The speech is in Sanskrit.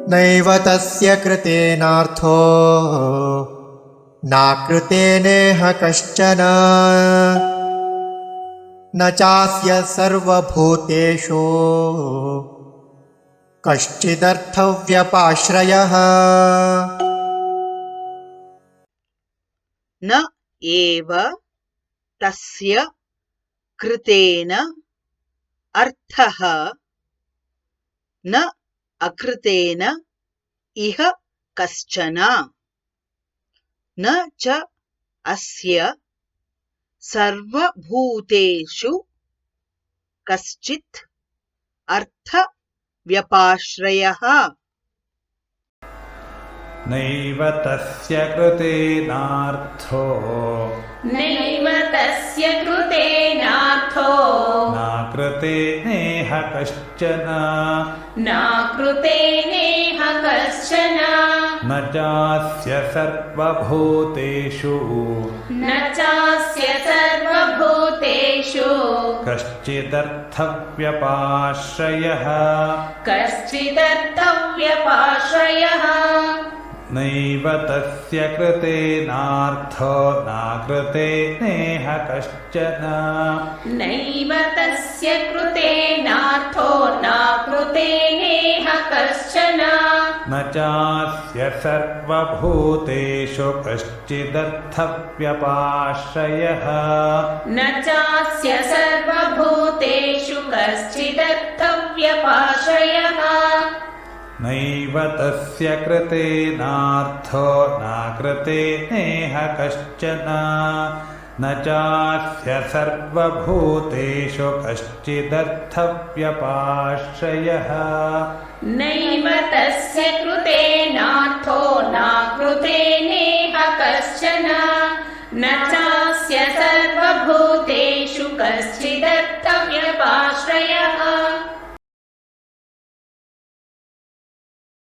नैव तस्य कृतेनार्थो नाकृतेनेह कश्चन न चास्य सर्वभूतेषु कश्चिदर्थव्यपाश्रयः न एव तस्य कृतेन अर्थः न अकृतेन इह कश्चन न च अस्य सर्वभूतेषु कश्चित् अर्थव्यपाश्रयः नैव तस्य कृतेनार्थो नैव तस्य कृतेनार्थो नाकृतेनेह कश्चन नाकृतेनेह कश्चन न चास्य सर्वभूतेषु न चास्य सर्वभूतेषु कश्चिदर्थव्यपाश्रयः कश्चिदर्थव्यपाश्रयः नैव तस्य कृतेनार्थो नाकृतेनेह कश्चन नैव तस्य कृतेनार्थो नाकृतेनेह कश्चन न चास्य सर्वभूतेषु कश्चिदर्थव्यपाश्रयः न चास्य सर्वभूतेषु कश्चिदर्थव्यपाश्रयः नैव तस्य कृतेनार्थो नाकृतेनेह कश्चन न चास्य सर्वभूतेषु कश्चिदर्थव्यपाश्रयः नैव तस्य कृतेनार्थो नाकृतेनेह कश्चन न चास्य सर्वभूतेषु कश्चिदर्थव्यपाश्रयः